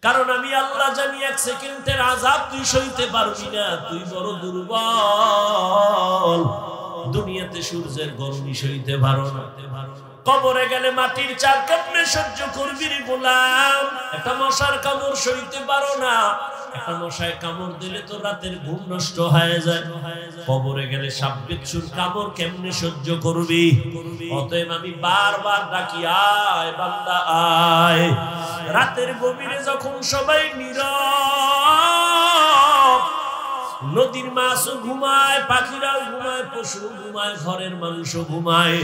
কারণ আমি আল্লাহ জানি এক সেকেন্ডের আযাব তুই সইতে পারবি না, তুই বড় দুর্বল। দুনিয়াতে সূর্যের গরমই সইতে পারো না, কবরে গেলে মাটির চাপ কেমনে সহ্য করবি রে গোলাম? একটা মশার কামড় সইতে পারো না, একটা মশায় কামড় দিলে তো রাতের ঘুম নষ্ট হয়ে যায়। কবরে গেলে সাপ বিচ্ছুর কামড় কেমনে সহ্য করবি? অতএব আমি বারবার ডাকি, আয় বান্দা আয়। রাতের গভীরে যখন সবাই নীরব, নদীর মাছও ঘুমায়, পাখিরাও ঘুমায়, পশু ঘুমায়, ঘরের মানুষও ঘুমায়,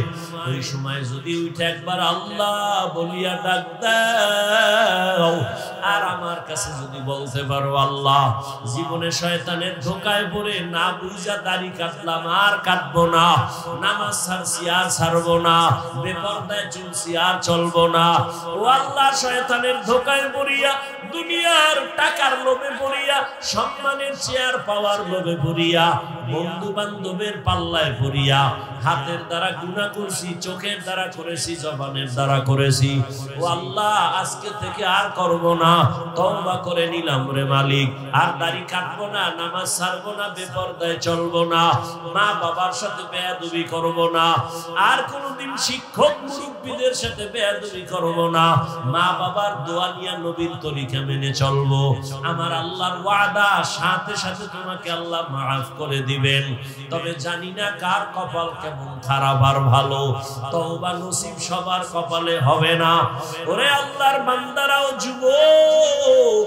ওই সময় যদি উঠে একবার আল্লাহ বলিয়া ডাক দাও, আর আমার কাছে যদি বলতে পারো আল্লাহ জীবনে শয়তানের ধোকায় পড়ে না বুঝা দাড়ি কাটলাম, আর কাটবো না, নামাজ ছাড়ছি আর ছাড়বো না, বেপরদায় চলছি আর চলবো না, ও আল্লাহ শয়তানের ধোকায় পড়িয়া, দুনিয়ার টাকার লোভে পড়িয়া, সম্মানের চেয়ার পাওয়ার লোভে পড়িয়া, বন্ধু বান্ধবের পাল্লায় পড়িয়া, হাতের দ্বারা গুনাহ করছি, চোখের দ্বারা করেছি, জবানের দ্বারা করেছি, ও আল্লাহ আজকে থেকে আর করব না, তওবা করে নিলাম রে মালিক। আর দাড়ি কাটবো না, নামাজ ছাড়বো না, বেপরদায় চলবো না, মা বাবার সাথে বেয়াদবি করব না, আর কোনদিন শিক্ষক মুরব্বীদের সাথে বেয়াদবি করব না, মা বাবার দোয়া নিয়ে নবীর তরিকা মেনে চলবো। আমার আল্লাহর ওয়াদা, সাথে সাথে তোমাকে আল্লাহ মাফ করে দিবেন। তবে জানি না কার কপাল কেমন খারাপ আর ভালো, তওবা নসিব সবার কপালে হবে না। ওরে আল্লাহর বান্দারাও, যুবক,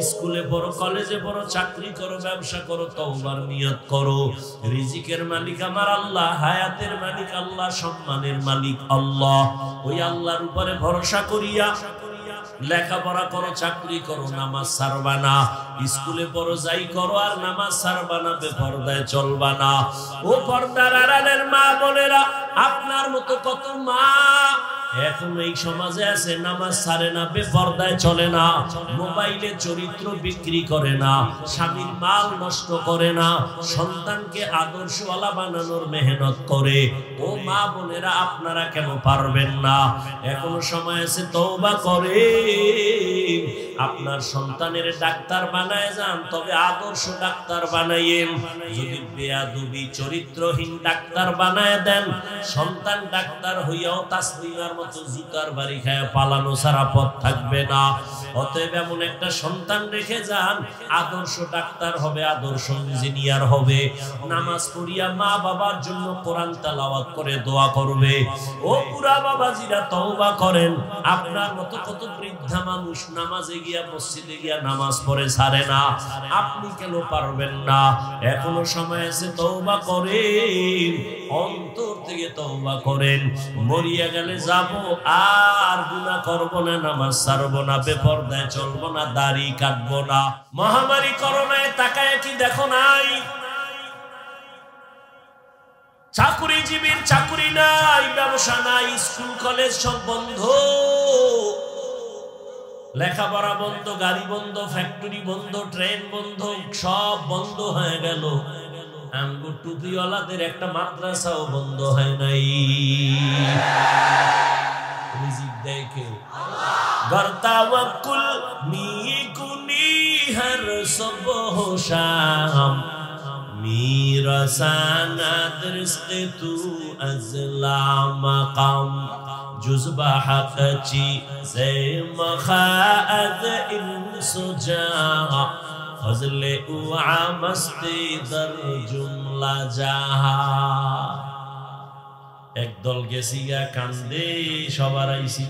স্কুলে পড়ো, কলেজে পড়ো, চাকরি করো, ব্যবসা করো, তওবার নিয়ত করো। রিজিকের মালিক আমার আল্লাহ, হায়াতের মালিক আল্লাহ, সম্মানের মালিক আল্লাহ। ওই আল্লাহর উপরে ভরসা করিয়া লেখাপড়া করো, চাকরি করো, নামাজ ছাড়বা না, স্কুলে পড়ো, যাই করো, আর নামাজ ছাড়বা না, বেপরদায় চলবা না। ও পর্দার আড়ালের মা বোনেরা, আপনার মতো কত মা এখন এই সমাজে আছে, নামাজ ছাড়ে না, বেপরদায় চলে না, মোবাইলে চরিত্র বিক্রি করে না, স্বামীর মাল নষ্ট করে না, সন্তানকে আদর্শওয়ালা বানানোর মেহনত করে। ও মা বোনেরা, আপনারা কেন পারবেন না? এখনো সময় আছে, তওবা করে আপনার সন্তানের ডাক্তার বানায় যান, তবে আদর্শ ডাক্তার বানাইয়েন। যদি বেয়াদবি চরিত্রহীন ডাক্তার বানায় দেন, সন্তান ডাক্তার হইয়াও তাসলিমার মতো জুতার বাড়ি খায় পালানো ছাড়া পথ থাকবে না। অতএব এমন একটা সন্তান রেখে যান, আদর্শ ডাক্তার হবে, আদর্শ ইঞ্জিনিয়ার হবে, নামাজ পড়িয়া মা বাবার জন্য কোরআন তেলাওয়াত করে দোয়া করবে। ও বুড়া বাবাজিরা, তওবা করেন। আপনার মতো কত বৃদ্ধা মানুষ নামাজে গিয়া, মসজিদে গিয়া নামাজ পড়ে ছাড়ে না, আপনি কেন পারবেন না? এখনো সময় আছে, তওবা করেন, অন্তর থেকে তওবা করেন। মরিয়া গেলে যাব, আর গুনাহ করব না, নামাজ ছাড়বো না, বেপরদায় চলবো না, দাড়ি কাটবো না। মহামারী করোনায় তাকায় কি দেখো নাই? চাকুরিজীবীর চাকুরি নাই, ব্যবসা নাই, স্কুল কলেজ সব বন্ধ, লেখাপড়া বন্ধ, গাড়ি বন্ধ, ফ্যাক্টরি বন্ধ, ট্রেন বন্ধ, সব বন্ধ হয়ে গেল। আমগো টুপিওয়ালাদের একটা মাদ্রাসাও বন্ধ হয় নাই। রিজিক দেয় কে? গর তাওয়াক্কুল নিয়ে কুনি হর সুবহ শাম, میرا سانا درست تو از لامقام جز با حق چی زیم خواهد انس جا فضل او عامستی در جمله جاها একদল গেছি গা কান্দে সবার আইছি,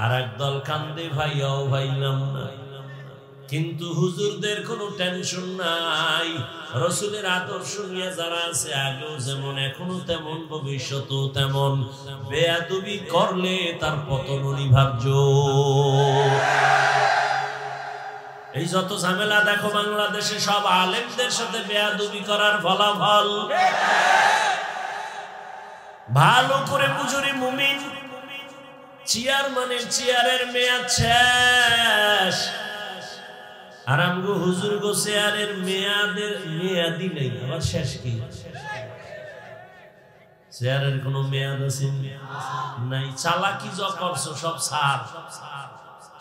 আর একদল কান্দে ভাইয়াও ভাইলাম না। কিন্তু হুজুরদের কোনো টেনশন নাই, রাসূলের আদর্শ নিয়ে যারা আছে, আগেও যেমন এখনো তেমন, ভবিষ্যতেও তেমন। বেয়াদবি করলে তার পতন অনিবার্য। এই যত ঝামেলা দেখো বাংলাদেশে, সব আলেমদের সাথে বেয়াদবি করার ফলাফল। ভালো করে বুঝুরি মুমিন, চেয়ারম্যানের চেয়ারের মেয়াদ শেষ, আর আমগো হুজুর গো চেয়ারের মেয়াদই নেই, আবার শেষ কি? চেয়ারের কোনো মেয়াদ আছে নাই? চালাকি যা করছো সব ছাড়,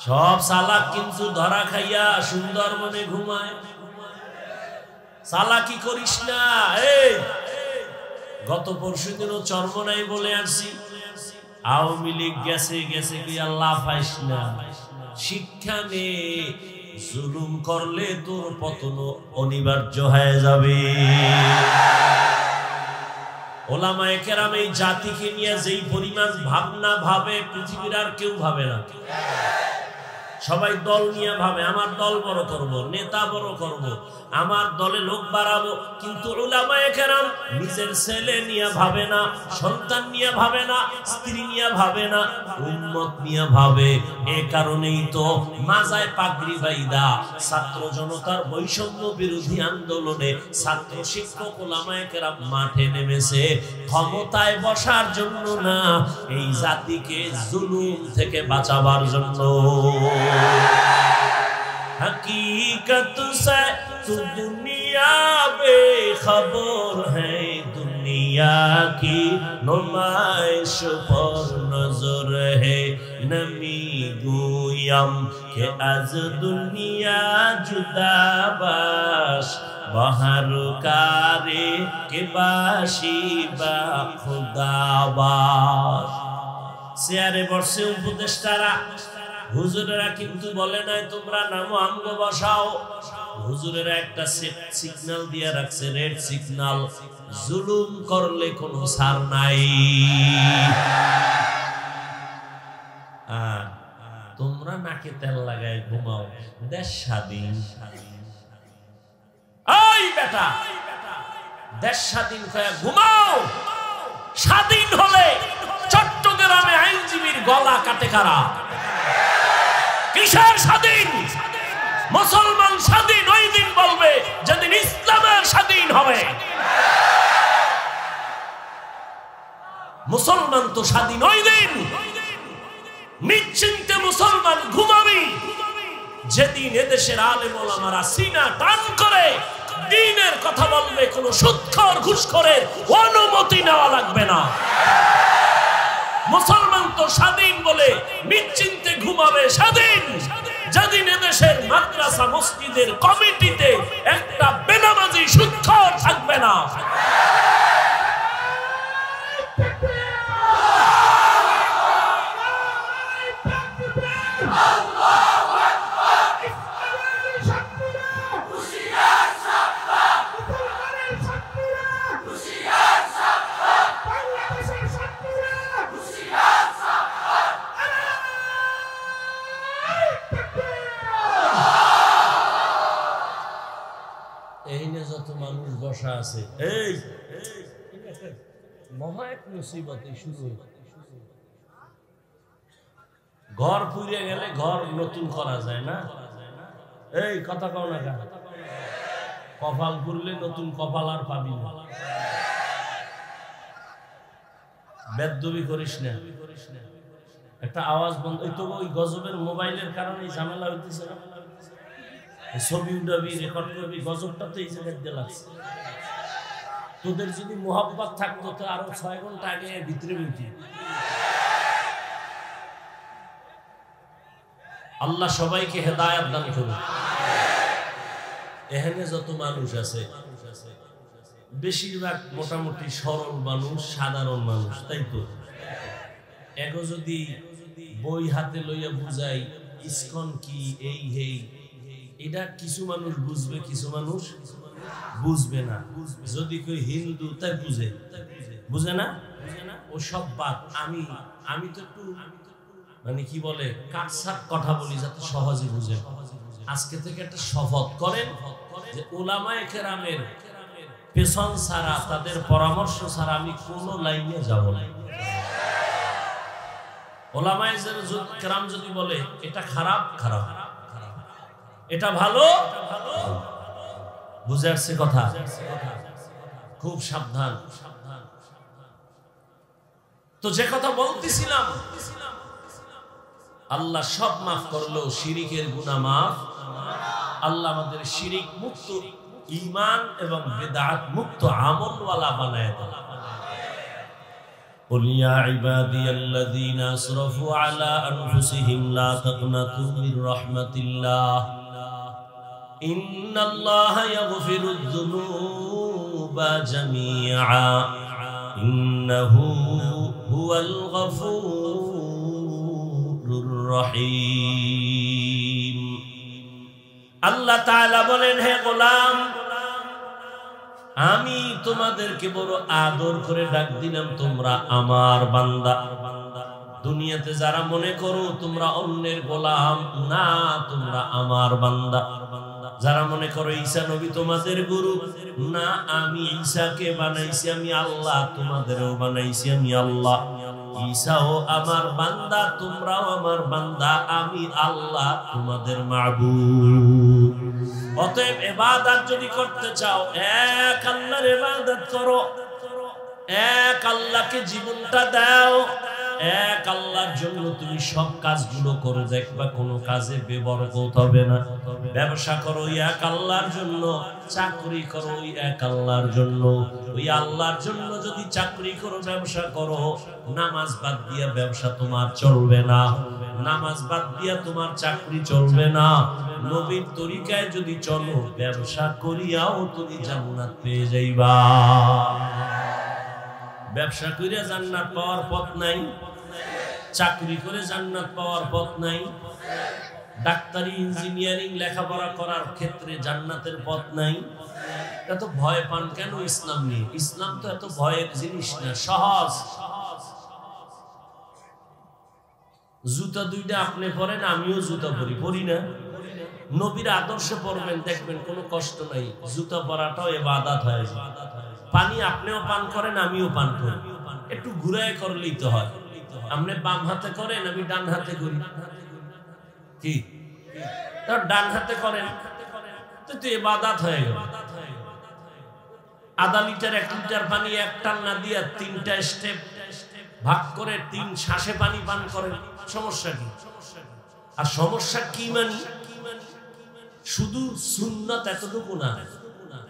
সব চালাক কিন্তু ধরা খাইয়া সুন্দরবনে ঘুমায়। চালাকি করিস না। এই গত পরশুদিনও চরমনাই বলে আসছি, আওয়ামী লীগ গেছে গেছে কি আল্লাহ পাইস না। শিক্ষা নে, জুলুম করলে তোর পতন অনিবার্য হয়ে যাবে। ওলামায়ে কেরাম এই জাতিকে নিয়ে যেই পরিমাণ ভাবনা ভাবে পৃথিবীর আর কেউ ভাবে না। সবাই দল নিয়ে ভাবে, আমার দল বড় করব, নেতা বড় করব, আমার দলে লোক বাড়াবো। কিন্তু উলামায়ে কেরাম নিজের ছেলে নিয়ে ভাবে না, সন্তান নিয়ে ভাবে না, স্ত্রী নিয়ে ভাবে না, উম্মত নিয়ে ভাবে। এ কারণেই তো মাজায় পাগড়ি বাইদা ছাত্র জনতার বৈষম্য বিরোধী আন্দোলনে ছাত্র শিক্ষক উলামায়ে কেরাম মাঠে নেমেছে, ক্ষমতায় বসার জন্য না, এই জাতিকে জুলুম থেকে বাঁচাবার জন্য। हकीकत से तू दुनिया बेखबर है, दुनिया की नुमाइश पर नजर है। नमी गोयम के आज दुनिया जुदा बाश, बाहर कारे के बाशी बा खुदा बाश। চেয়ারে বসে উপদেষ্টারা হুজুরেরা কিন্তু বলে নাই তোমরা নামো আমগো বসাও। হুজুরেরা একটা সিগন্যাল দিয়ে রাখছে, রেড সিগন্যাল। জুলুম করলে কোনো ছাড় নাই। তোমরা নাকে তেল লাগায় ঘুমাও, দেশ স্বাধীন। এই বেটা, দেশ স্বাধীন হয়ে ঘুমাও। স্বাধীন হলে চট্টগ্রামে আইনজীবীর গলা কাটে কারা? কিসের স্বাধীন? মুসলমান স্বাধীন ওই দিন বলবে যেদিন ইসলামের স্বাধীন হবে। মুসলমান তো স্বাধীন ওই দিন, নিশ্চিন্তে মুসলমান ঘুমাবি যেদিন এদেশের আলেম ওলামারা সিনা টান করে দ্বীনের কথা বলবে, কোন সুদখোর ঘুষখোরের অনুমতি নেওয়া লাগবে না। মুসলমান তো স্বাধীন বলে নিশ্চিন্তে ঘুমাবে স্বাধীন যেদিন এদেশের মাদ্রাসা মসজিদের কমিটিতে একটা বেনামাজি সুদখোর থাকবে না। যত মানুষ বসা আছে, এই মহা এক মুসিবত শুরু। ঘর পুড়ে গেলে ঘর নতুন করা যায় না। এই কথা কও না, কপাল পুড়লে নতুন কপাল আর পাবি না। বেদবি করিস না। একটা আওয়াজ বন্ধ। ওই গজবের মোবাইলের কারণে ঝামেলা হইতেছে না। ছবি উঠাবি, রেকর্ড করবি, গজবটা তো এই জায়গায় দিয়ে লাগছে। তোদের যদি মোহাব্বত থাকতো তো আরো 6 ঘন্টা আগে ভিতরে উঠি। আল্লাহ সবাইকে হেদায়েত দান করুন। এখানে যত মানুষ আছে বেশিরভাগ মোটামুটি সরল মানুষ, সাধারণ মানুষ, তাই তো? এগো যদি বই হাতে লইয়া বুঝাই ইসকন কি, এই হেই, এটা কিছু মানুষ বুঝবে, কিছু মানুষ বুঝবে না। যদি কেউ হিন্দু তাই বুঝে, বুঝে না, ও সব বাদ। আমি তো একটু মানে কি বলে কাটছাট কথা বলি যাতে সহজে বুঝে। আজকে থেকে একটা শপথ করেন যে উলামায়ে কেরামের পেছন ছাড়া, তাদের পরামর্শ ছাড়া আমি কোনো লাইনে যাব না। উলামায়ে কেরাম যদি বলে এটা খারাপ, খারাপ, এটা ভালো, বুঝে আসছে কথা? খুব সাবধান। তো যে কথা বলতেছিলাম, আল্লাহ সব মাফ করলো, শিরিকের গুনাহ মাফ। আল্লাহ আমাদের শিরিক মুক্ত, ঈমান এবং বিদআত মুক্ত আমলওয়ালা বানায় দেন। قل يا عبادي الذين أسرفوا على أنفسهم لا تقنطوا من رحمة الله إن الله يغفر الذنوب جميعا إنه هو الغفور الرحيم আল্লাহ তাআলা বলেন, হে গোলাম, আমি তোমাদেরকে বড় আদর করে ডাক দিলাম, তোমরা আমার বান্দা। দুনিয়াতে যারা মনে করো তোমরা অন্যের গোলাম, না, তোমরা আমার বান্দা। যারা মনে করো ঈসা নবী তোমাদের গুরু, না, আমি ঈসাকে বানাইছি আমি আল্লাহ, তোমাদেরও বানাইছি আমি আল্লাহ। ঈসাও আমার বান্দা, তোমরাও আমার বান্দা, আমি আল্লাহ তোমাদের মাবুদ। অতএব ইবাদত যদি করতে চাও, এক আল্লাহর ইবাদত করো, এক আল্লাহকে জীবনটা দাও, এক আল্লাহর জন্য তুমি সব কাজগুলো করো, দেখবা কোনো কাজে বেবরকত হবে না। ব্যবসা করো এক আল্লাহর জন্য, চাকরি করো ওই এক আল্লাহর জন্য। ওই আল্লাহর জন্য যদি চাকরি করো, ব্যবসা করো, নামাজ বাদ দিয়া ব্যবসা তোমার চলবে না, নামাজ বাদ দিয়া তোমার চাকরি চলবে না। নবীর তরিকায় যদি চলো, ব্যবসা করিয়াও তুমি জান্নাত পেয়ে যাইবা। ব্যবসা করে জান্নাত পাওয়ার পথ নাই, চাকরি করে জান্নাত পাওয়ার পথ নাই, ডাক্তারি ইঞ্জিনিয়ারিং লেখাপড়া করার ক্ষেত্রে জান্নাতের পথ নাই। এত ভয় পান কেন ইসলাম নিয়ে? ইসলাম তো এত ভয়ের জিনিস না, সহজ। জুতা দুইটা আপনি পরেন, আমিও জুতা পরি না? নবীর আদর্শে পড়বেন, দেখবেন কোনো কষ্ট নাই, জুতা পরাটাও ইবাদত হয়ে যায়। পানি আপনিও পান করেন, আমিও পান করি, একটু ঘুরায় করলেই তো হয়। আপনি বাম হাতে করেন, আমি ডান হাতে করি, কি ডান হাতে করেন তো ইবাদত হয়ে গেল। আধা লিটার 1 লিটার পানি এক টান না দিয়া 3টা স্টেপ ভাগ করে 3 শ্বাসে পানি পান করেন, সমস্যা কি? আর সমস্যা কি মানি? শুধু সুন্নাত এতটুকু না।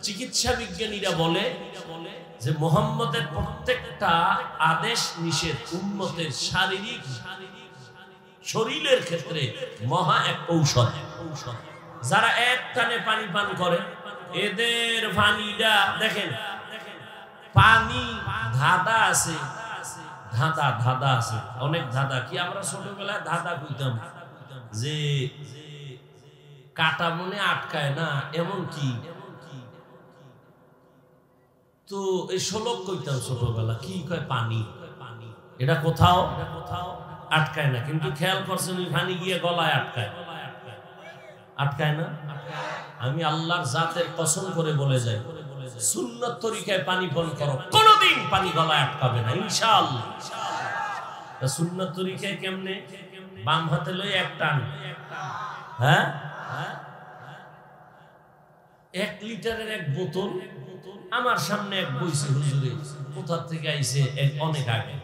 চিকিৎসা বিজ্ঞানীরা বলে যে মুহাম্মদের প্রত্যেকটা আদেশ নিষেধ উম্মতের শারীরিক শরীরের ক্ষেত্রে মহা এক ঔষধ। যারা এক টানে পানি পান করে, এদের পানিটা দেখেন, পানি ধাঁধা আছে, ধাঁধা আছে, অনেক ধাঁধা। কি আমরা ছোটবেলায় ধাঁধা কইতাম যে কাটা মনে আটকায় না, এমন কি? তো এই শ্লোক কইতাম ছোটবেলা, কি কয়? পানি এটা কোথাও আটকায় না, কিন্তু খেয়াল করছেন ওই পানি গিয়ে গলায় আটকায় না? আমি আল্লাহর জাতের কসম করে বলে যাই, সুন্নাত তরিকায় পানি পান করো, কোনদিন পানি গলায় আটকাবে না ইনশাআল্লাহ। সুন্নাত তরিকায় কেমনে? বাম হাতে লই এক টান, হ্যাঁ, 1 লিটারের এক বোতল আমার সামনে এক বইছে হুজুরে, কোথা থেকে আইছে অনেক আগে,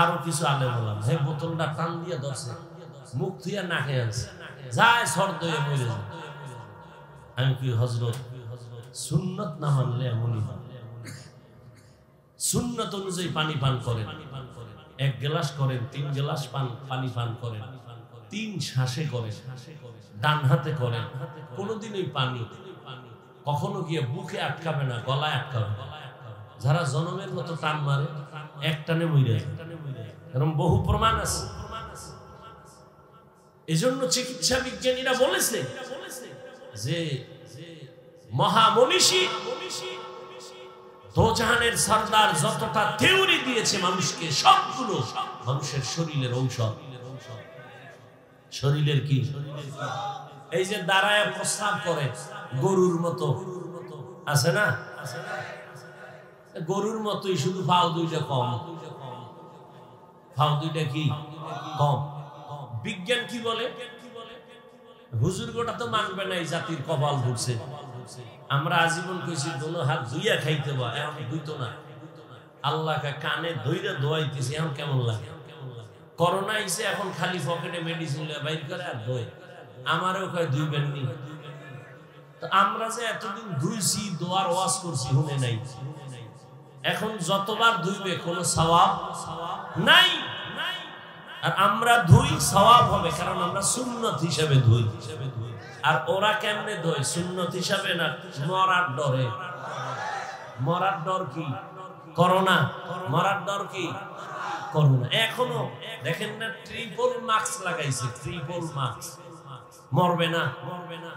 আরো কিছু আলেম বললাম, হে বোতলটা টান দিয়ে ধরছে, মুখ থুইয়া নাকে আনছে, যায় সর্দ হয়ে মরে যায়। আমি কি হযরত, সুন্নাত না মানলে এমনই হয়। সুন্নাত অনুযায়ী পানি পান করেন, 1 গ্লাস করেন, 3 গ্লাস পানি পান করেন, 3 শ্বাসে করেন, ডান হাতে করেন। কোনোদিন ওই পানি কখনো গিয়ে বুকে আটকাবে না, গলায় আটকাবে না। যারা জনমের মতো টান মারে, এক টানে মরে যায়, এরকম বহু প্রমাণ আছে। এজন্য চিকিৎসা বিজ্ঞানীরা বলেছে যে মহামনীষী দোজাহানের সরদার যতটা থিওরি দিয়েছে মানুষকে, সবগুলো মানুষের শরীরের ঔষধ। শরীরের কি? এই যে দাঁড়ায় প্রস্রাব করে গরুর মতো, আছে না? গরুর মতোই, শুধু পাও দুইটা কম, পাও দুইটা কি কম। বিজ্ঞান কি বলে? হুজুর গোটা তো মানবে না, এই জাতির কপাল ঘুরছে। আমরা আজীবন কইছি দোনো হাত ধুইয়া খাইতে বা, এখন ধুইতো না। আল্লাহকে কানে ধইরা দোয়াইতেছি, এখন কেমন লাগে? করোনা আইছে, এখন খালি পকেটে মেডিসিন বাইর করে আর দোয়। আমারও কয় ধুইবেন নি। তো আমরা যে এতদিন ধুইছি, দোয়ার ওয়াজ করছি, শুনে নাই। এখন যতবার ধুইবে কোনো সওয়াব নাই। আর আমরা ধুই সওয়াব হবে, কারণ আমরা সুন্নত হিসেবে ধুই। আর ওরা কেমনে ধোয়? সুন্নত হিসাবে না, মরার ডরে। মরার ডর কি? করোনা। মরার ডর কি? করোনা। এখনো দেখেন না, ট্রিপল মাস্ক লাগাইছে, ট্রিপল মাস্ক। মরবে না, মরবে না।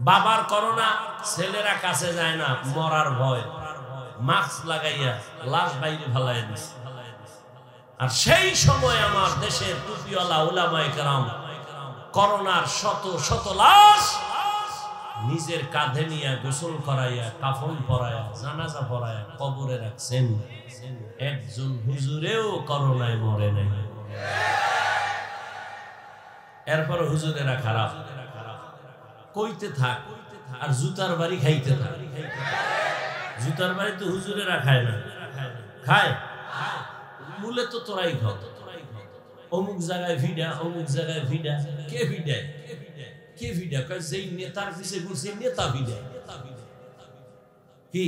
বাবার করোনা, ছেলেরা কাছে যায় না, মরার ভয়, মাস্ক লাগাইয়া লাশ বাইরে ফেলাইয়া দিছে। আর সেই সময় আমার দেশের টুপিওয়ালা উলামায়ে কেরাম করোনার শত শত লাশ নিজের কাঁধে নিয়ে গোসল করাইয়া, কাফন পরাইয়া, জানাজা পরাইয়া কবরে রাখছেন। একজন হুজুরেও করোনায় মরে নাই। এরপর হুজুরেরা খারাপ, কইতে থাক আর জুতার বাড়ি খাইতে থাক। জুতার বাড়ি তো হুজুরেরা খায় না, খায় মূলে তো তোরাই খাও। অমুক জায়গায় ভিডা, অমুক জায়গায় ভিডা। কে ভিডায়? কে ভিডা? যেই নেতার পিছে ঘুরছে নেতা ভিডায়। কি?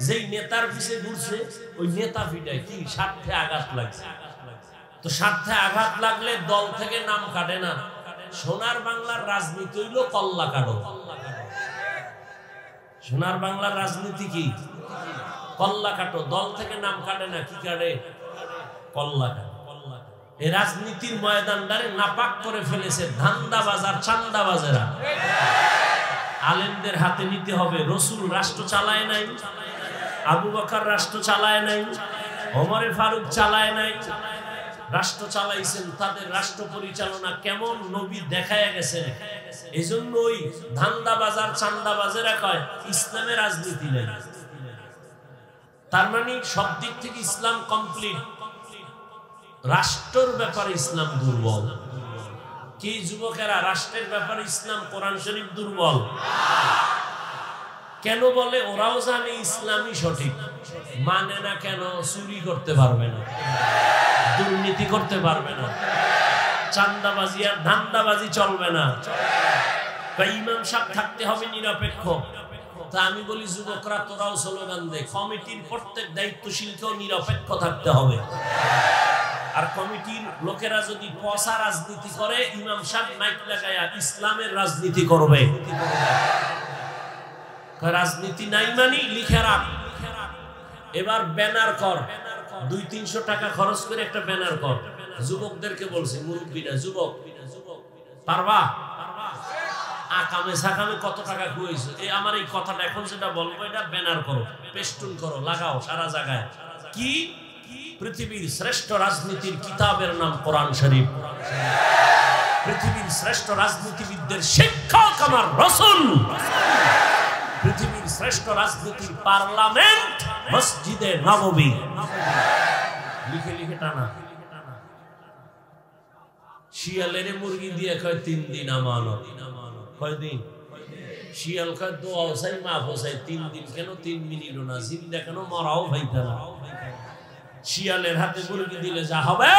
যেই নেতার পিছে ঘুরছে ওই নেতা ভিডায়। কি? স্বার্থে আঘাত লাগছে। তো স্বার্থে আঘাত লাগলে দল থেকে নাম কাটে না। সোনার বাংলার রাজনীতি হইল কল্লা কাটো। সোনার বাংলার রাজনীতি কি? কল্লা কাটো। দল থেকে নাম কাটে না, কি কাটে? কল্লা কাটো। এই রাজনীতির ময়দানটারে নাপাক করে ফেলেছে ধান্দাবাজার, চান্দাবাজেরা। আলেমদের হাতে নিতে হবে। রসুল রাষ্ট্র চালায় নাই, আবু বকর রাষ্ট্র চালায় নাই, ওমরে ফারুক চালায় নাই। রাষ্ট্র চালাইছেন, তাদের রাষ্ট্র পরিচালনা কেমন নবী দেখায় গেছেন। এই জন্য ওই ধান্দাবাজার, চান্দাবাজেরা কয় ইসলামের রাজনীতি নেই। তার মানে সব দিক থেকে ইসলাম কমপ্লিট, রাষ্ট্রের ব্যাপারে ইসলাম দুর্বল। কি যুবকেরা, রাষ্ট্রের ব্যাপারে ইসলাম, কোরআন শরীফ দুর্বল কেন বলে? ওরাও জানে ইসলামই সঠিক, মানে না কেন? চুরি করতে পারবে না, দুর্নীতি করতে পারবে না, চান্দাবাজি আর ধান্দাবাজি চলবে না। ইমাম সাহেব থাকতে হবে নিরপেক্ষ। তা আমি বলি যুবকরা, তোরাও স্লোগান দে, কমিটির প্রত্যেক দায়িত্বশীলকেও নিরপেক্ষ থাকতে হবে। আর কমিটির লোকেরা যদি পচা রাজনীতি করে, ইমাম সাহেব মাইক লাগায়া ইসলামের রাজনীতি করবে। রাজনীতি নাই মানি লিখে রাখ। এবার ব্যানার কর, 200-300 টাকা খরচ করে একটা ব্যানার কর। যুবকদেরকে বলছে, মুরব্বীরা, যুবক পারবা? আকামে সাকামে কত টাকা খুঁয়েছে, এই আমার এই কথাটা এখন যেটা বলবো, এটা ব্যানার করো, পেস্টুন করো, লাগাও সারা জায়গায়। কি? পৃথিবীর শ্রেষ্ঠ রাজনীতির কিতাবের নাম কোরআন শরীফ। পৃথিবীর শ্রেষ্ঠ রাজনীতিবিদদের শিক্ষক আমার রাসূল। পৃথিবীর শ্রেষ্ঠ রাজনীতির পার্লামেন্ট মসজিদে নববী। লিখে লিখে টানা। শিয়ালের মুরগি দিয়ে কয় 3 দিন আমানত। কয়দিন? শিয়াল কয় দোয়া চাই, মাফ চাই। 3 দিন কেন? 3 মিনিট না। জিন্দা কেন? মরাও ভাইতা না। শিয়ালের হাতে মুরগি দিলে যা হবে,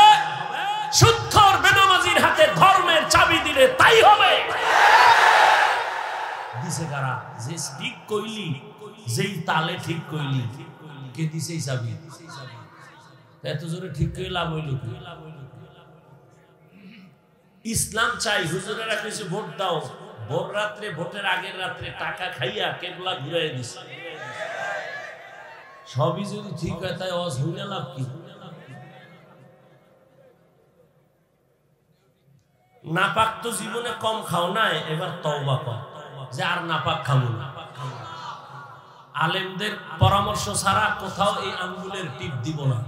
সুৎখোর বেনামাজির হাতে ধর্মের চাবি দিলে তাই হবে। দিছে কারা? যে ঠিক কইলি, যেই তালে ঠিক কইলি, কে দিছে চাবি? এত জোরে ঠিক কই লাভ হইল কি? ইসলাম চাই। হুজুরেরা কইছে ভোট দাও, ভোর রাত্রে, ভোটের আগের রাত্রে টাকা খাইয়া কেবলা ঘুরাই দিছে। সবই যদি ঠিক হয়, তাই ওয়াজ হইলে লাভ কি? নাপাক তো জীবনে কম খাও নাই, এবার তওবা কর যে আর নাপাক খাবো না। আলেমদের পরামর্শ ছাড়া কোথাও এই আঙ্গুলের টিপ দিব না।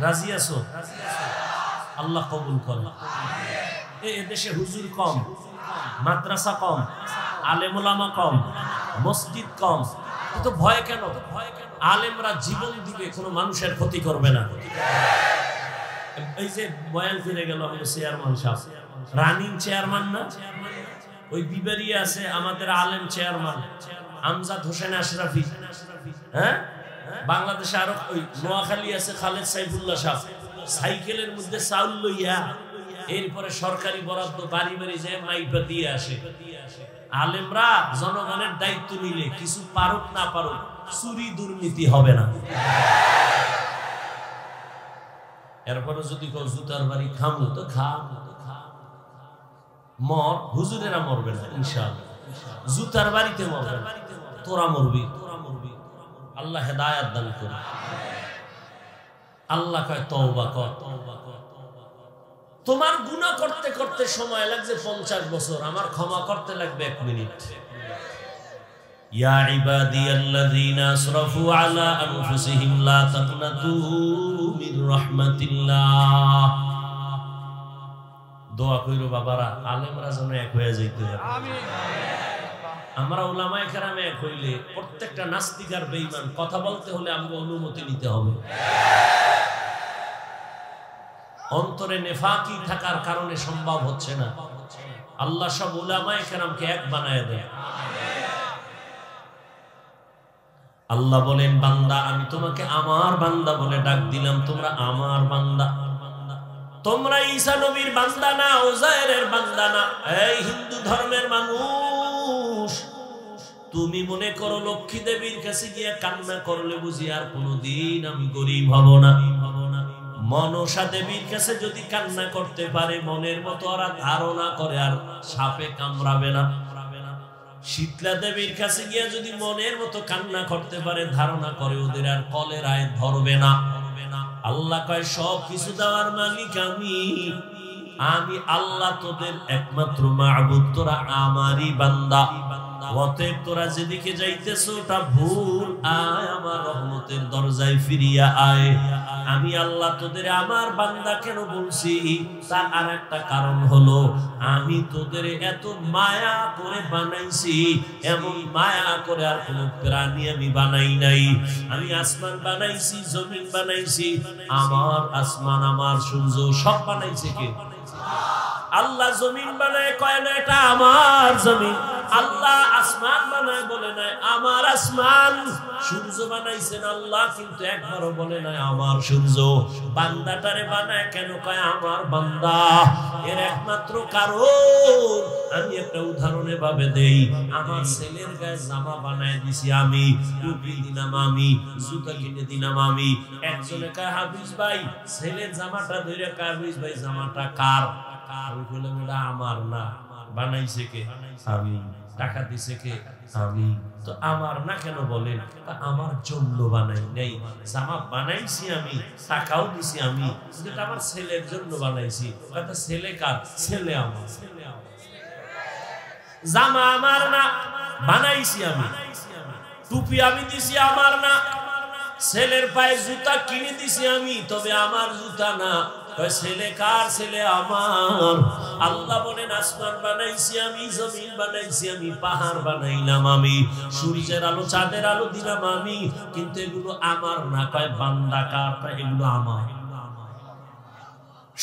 রাজি আছো? আল্লাহ কবুল করুন। এই দেশে হুজুর কম, মাদ্রাসা কম, আলেম ওলামা কম, মসজিদ কম, কিন্তু ভয় কেন? আলেমরা জীবন দিবে, কোনো মানুষের ক্ষতি করবে না। এই যে বয়ান ফিরে গেল চেয়ারম্যান সাহেব, রানিং চেয়ারম্যান না, ওই বিবারিয়া আছে আমাদের আলেম চেয়ারম্যান আমজাদ হোসেন আশরাফি। হ্যাঁ, বাংলাদেশে আরো ওই নোয়াখালী আছে খালেদ সাইফুল্লাহ সাহেব, সাইকেলের মধ্যে চাউল লইয়া এরপরে সরকারি বরাদ্দ বাড়ি বাড়ি যায় মাইপা দিয়ে আসে। আলেমরা জনগণের দায়িত্ব নিলে কিছু পারুক না পারুক চুরি দুর্নীতি হবে না। এরপরে যদি কেউ জুতার বাড়ি খামু তো খা, মর, হুজুরেরা মরবে না ইনশাআল্লাহ, জুতার বাড়িতে মরবে না, তোরা মরবি। আল্লাহ হেদায়েত দান করে। আল্লাহ কয় তওবা কর। তোমার গুনাহ করতে করতে সময় লাগছে 50 বছর, আমার ক্ষমা করতে লাগবে 1 মিনিট। ইয়া ইবাদিয়াল্লাযীনা আসরাফু আলা আনফুসিহিম লা তাকনাতু মির রাহমাতিল্লাহ। দোয়া কইরো বাবারা, আলেমরা যেন এক হয়ে যাইতে হবে। আমিন। আমরা উলামায়ে কেরামে এক হইলে প্রত্যেকটা নাস্তিক আর বেঈমান কথা বলতে হলে আমাকে অনুমতি নিতে হবে। অন্তরে নেফাকি থাকার কারণে সম্ভব হচ্ছে না। আল্লাহ সব উলামায়ে কেরামকে এক বানায় দেয়। আল্লাহ বলেন, বান্দা আমি তোমাকে আমার বান্দা বলে ডাক দিলাম, তোমরা আমার বান্দা। তোমরা ঈসা নবীর বান্দা না, উযায়েরের বান্দা না। এই হিন্দু ধর্মের মানুষ, তুমি মনে করো লক্ষ্মী দেবীর কাছে গিয়ে কান্না করলে বুঝি আর কোনোদিন আমি গরিব হব না। মনসা দেবীর কাছে যদি কান্না করতে পারে, মনের মতো ওরা ধারণা করে আর সাপে কামড়াবে না। শীতলা দেবীর কাছে গিয়ে যদি মনের মতো কান্না করতে পারে, ধারণা করে ওদের আর কলেরায় ধরবে না। আল্লাহ কয় সব কিছু দেওয়ার মালিক আমি। আমি আল্লাহ তোদের একমাত্র মাবুদ, তোরা আমারই বান্দা। অতএব তোরা যেদিকে যাইতেছো ওটা ভুল, আয় আমার রহমতের দরজায় ফিরিয়া আয়। আমি আল্লাহ তোদের আমার বান্দা কেন বলছি, তার আর একটা কারণ হলো, আমি তোদের এত মায়া করে বানাইছি, এমন মায়া করে আর কোন প্রাণী আমি বানাই নাই। আমি আসমান বানাইছি, জমিন বানাইছি, আমার আসমান আমার সূর্য সব বানাইছে কে? আল্লাহ জমিন বানায় কয় না এটা আমার জমিন, আল্লাহ আসমান বানায় বলে নাই আমার আসমান। সূর্য বানাইছেন আল্লাহ, কিন্তু একবারও বলে নাই আমার সূর্য। বান্দাটারে বানায় কেন কয় আমার বান্দা? এর একমাত্র কারণ আমি একটা উদাহরণে ভাবে দেই। আমার ছেলের গায়ে জামা বানায় দিছি আমি, টুপি দিলাম আমি, জুতা কিনে দিলাম আমি। একজনে কয় হাফিজ ভাই ছেলের জামাটা ধরে কয় হাফিজ ভাই জামাটা কার? আমি বললাম এটা আমার না, বানাইছে কে? আমি। টাকা দিছে কে? আমি। তো আমার না কেন বলেন? আমার জন্য বানাই নাই, জামা বানাইছি আমি, টাকাও দিছি আমি, যেটা আমার ছেলের জন্য বানাইছি। কথা ছেলে কার? ছেলে আমার। জামা আমার না, বানাইছি আমি। টুপি আমি দিছি আমার না, ছেলের পায়ে জুতা কিনে দিছি আমি, তবে আমার জুতা না। ছেলে কার? ছেলে আমার। আল্লাহ বলেন আসমান বানাইছি আমি, জমিন বানাইছি আমি, পাহাড় বানাইলাম আমি, সূর্যের আলো চাঁদের আলো দিলাম আমি, কিন্তু এগুলো আমার না। কয় বান্দা কার? এগুলো আমার।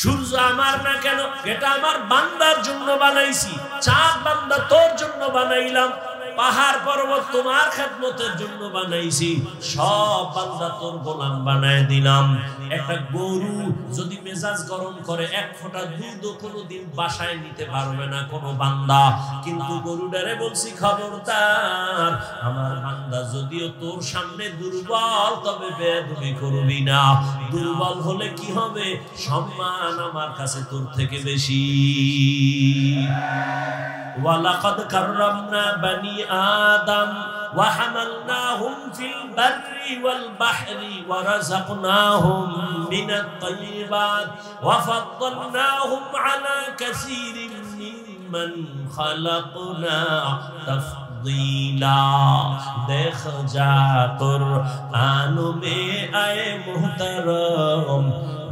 সূর্য আমার না কেন? এটা আমার বান্দার জন্য বানাইছি। চাঁদ বান্দা তোর জন্য বানাইলাম, পাহাড় পর্বত তোমার খেদমতের জন্য বানাইছি, সব বান্দা তোর গোলাম বানায় দিলাম। একটা গরু যদি মেজাজ গরম করে, 1 ফোঁটা দুধও কোনোদিন বাসায় নিতে পারবে না কোনো বান্দা, কিন্তু গরুটারে বলছি খবরদার, আমার বান্দা যদিও তোর সামনে দুর্বল, তবে বেয়াদবি করবি না। দুর্বল হলে কি হবে? সম্মান আমার কাছে তোর থেকে বেশি। ওয়ালাকাদ কাররামনা বানি আদম ওয়া হামালনাহুম ফিল বাররি ওয়াল বাহরি ওয়া রাযাকনাহুম মিনাত তাইয়্যিবাত ওয়া ফাদ্দালনাহুম আলা কাসীরিন মিম্মান খালাকনা তাফদীলা। দেখ যা কুরআন মে আয়ে মুহতারাম,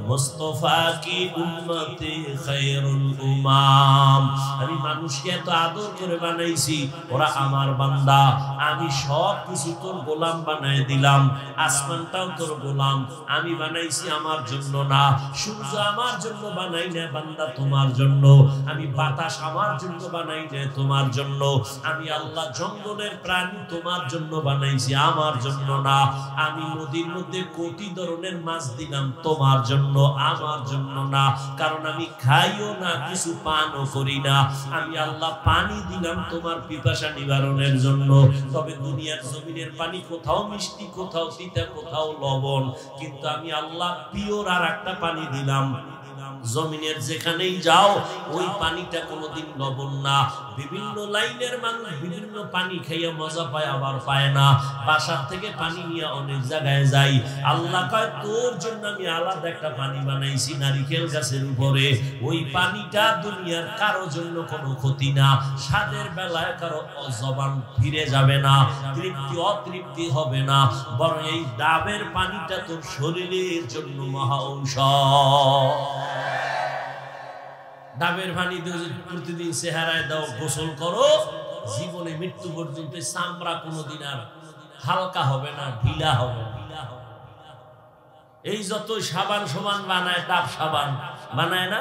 মুস্তাফা কি উম্মতে খায়রুল উমাম। আমি মানুষকে এত আদর করে বানাইছি, ওরা আমার বান্দা। আমি সব কিছু তোর গোলাম বানায় দিলাম। আসমানটাও তোর গোলাম, আমি বানাইছি আমার জন্য না। সূর্য আমার জন্য বানাই না বান্দা, তোমার জন্য। আমি বাতাস আমার জন্য বানাই না, তোমার জন্য। আমি আল্লাহ জঙ্গলের প্রাণী তোমার জন্য বানাইছি, আমার জন্য না। আমি নদীর মধ্যে কোটি ধরনের মাছ দিলাম, তোমার জন্য জন্য, আমার জন্য না, কারণ আমি খাইও না, কিছু পানও করি না। আমি আল্লাহ পানি দিলাম তোমার পিপাসা নিবারণের জন্য। তবে দুনিয়ার জমিনের পানি কোথাও মিষ্টি, কোথাও তিতা, কোথাও লবণ, কিন্তু আমি আল্লাহ পিওর আর একটা পানি দিলাম। জমিনের যেখানেই যাও ওই পানিটা কোনোদিন লবণ না। বিভিন্ন লাইনের মানুষ বিভিন্ন পানি খাইয়া মজা পায়, আবার পায় না। বাসার থেকে পানি নিয়ে অনেক জায়গায় যাই, আল্লাহ কয় তোর জন্য আমি আলাদা একটা পানি বানাইছি নারিকেল গাছের উপরে। ওই পানিটা দুনিয়ার কারো জন্য কোনো ক্ষতি না, স্বাদের বেলায় কারো জবান ফিরে যাবে না, তৃপ্তি অতৃপ্তি হবে না, বরং এই ডাবের পানিটা তোর শরীরের জন্য মহা ঔষধ। ডাবের পানি প্রতিদিন চেহারায় দাও, গোসল করো, জীবনে মৃত্যু পর্যন্ত চামড়া কোনোদিন আর হালকা হবে না, ঢিলা হবে না। এই যত সাবান সমান বানায়, ডাব সাবান বানায় না,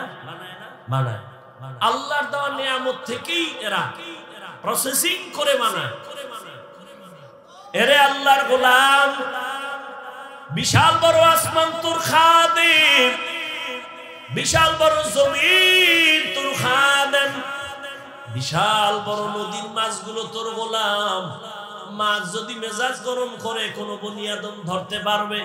বানায় আল্লাহর দেওয়া নিয়ামত থেকেই এরা প্রসেসিং করে বানায়। এরে আল্লাহর গোলাম, বিশাল বড় আসমান তোর খাদেম, বিশাল বড় জমিন তোর খাদেম, বিশাল বড় নদীর মাছগুলো তোর গোলাম। মাছ যদি মেজাজ গরম করে কোন বনি আদম ধরতে পারবে?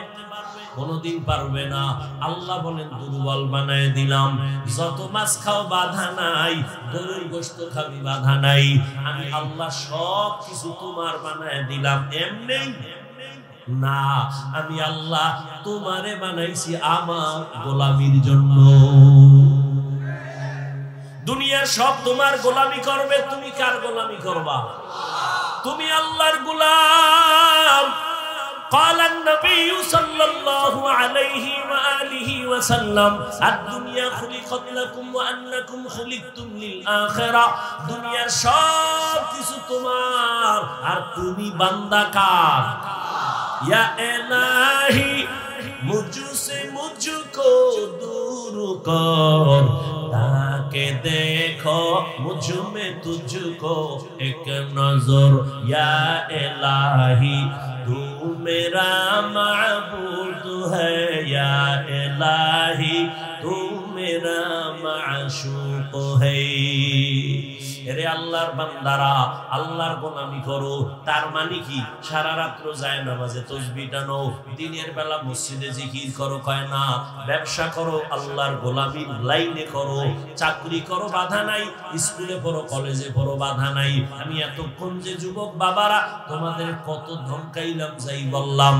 কোনদিন পারবে না। আল্লাহ বলেন দুর্বল বানায় দিলাম। যত মাছ খাও বাধা নাই, গরুর গোশত খাবি বাধা নাই, আমি আল্লাহ সব কিছু তোমার বানায় দিলাম। এমনি না, আমি আল্লাহ তোমারে বানাইছি আমার গোলামির জন্য। দুনিয়া সব তোমার গোলামি করবে, তুমি কার গোলামি করবা? তুমি আল্লাহর গোলাম। قال النبي صلى الله عليه وآله وسلم الدنيا خلقت لكم وأنكم خلقتم للآخرة। দুনিয়ার সব কিছু তোমার আর তুমি বান্দা কার? या इलाही मुझसे मुझको दूर कर, ताके देखो मुझ में तुझको एक नजर। या इलाही तू मेरा माबूद है, या इलाही तू मेरा माशूक है। এরে আল্লাহর বান্দারা, আল্লাহর গোলামি করো। তার মানে কি? সারা রাত্র যায় নামাজে তাসবিহ টানো, দিনের বেলা মসজিদে জিকির করো, কয় না। ব্যবসা করো, আল্লাহর গোলামির লাইনে করো। চাকরি করো, বাধা নাই। স্কুলে পড়ো, কলেজে পড়ো, বাধা নাই। আমি এতক্ষণ যে যুবক বাবারা তোমাদের কত ধমকাইলাম, যাই বললাম,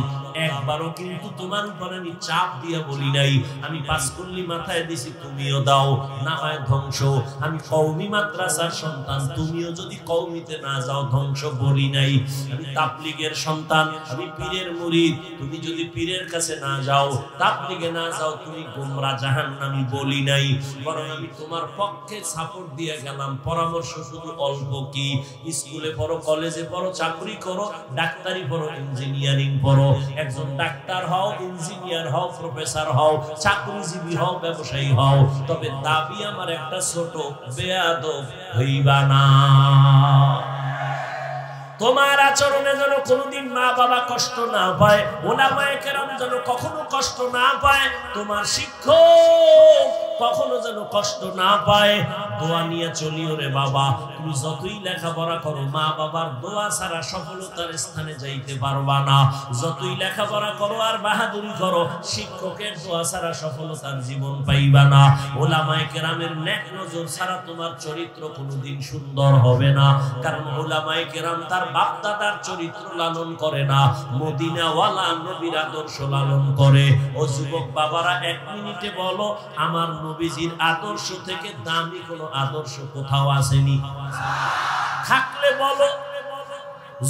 একবারও কিন্তু তোমার উপর আমি চাপ দিয়ে বলি নাই। আমি পাঁচকুল্লি মাথায় দিছি, তুমিও দাও, না হয় ধ্বংস। আমি কওমি মাদ্রাসার সন্তান, তুমিও যদি কওমিতে না যাও ধ্বংস বলি নাই। আমি তাবলীগের সন্তান, আমি পীরের মুরিদ, তুমি যদি পীরের কাছে না যাও, তাবলীগে না যাও, তুমি গোমরা জাহান্নামী বলি নাই। বরং আমি তোমার পক্ষে সাপোর্ট দিয়ে গেলাম। পরামর্শ শুধু অল্প কি, স্কুলে পড়ো, কলেজে পড়ো, চাকরি করো, ডাক্তারি পড়ো, ইঞ্জিনিয়ারিং পড়ো। একজন ডাক্তার হও, ইঞ্জিনিয়ার হও, প্রফেসর হও, চাকরিজীবী হও, ব্যবসায়ী হও, তবে দাবি আমার একটা, ছোট বেয়াদব হইবা না। তোমার আচরণে যেন কোনোদিন মা বাবা কষ্ট না পায়, ওলামায়ে কেরাম যেন কখনো কষ্ট না পায়, তোমার শিক্ষক কখনো যেন কষ্ট না পায়। দোয়া নিয়ে চলিও রে বাবা। তুমি যতই লেখাপড়া করো, মা বাবার দোয়া ছাড়া সফলতার স্থানে যাইতে পারবা না। যতই লেখাপড়া করো আর বাহাদুরি করো, শিক্ষকের দোয়া ছাড়া সফলতার জীবন পাইবা না। ওলামায়ে কেরামের নেক নজর ছাড়া তোমার চরিত্র কোনোদিন সুন্দর হবে না। কারণ ওলামায়ে কেরাম তার বাপ দাদার চরিত্র লালন করে না, মদিনাওয়ালা নবীর আদর্শ লালন করে। ও যুবক বাবারা, এক মিনিটে বলো, আমার নবীজির আদর্শ থেকে দামি কোন আদর্শ কোথাও আসেনি? থাকলে বলো।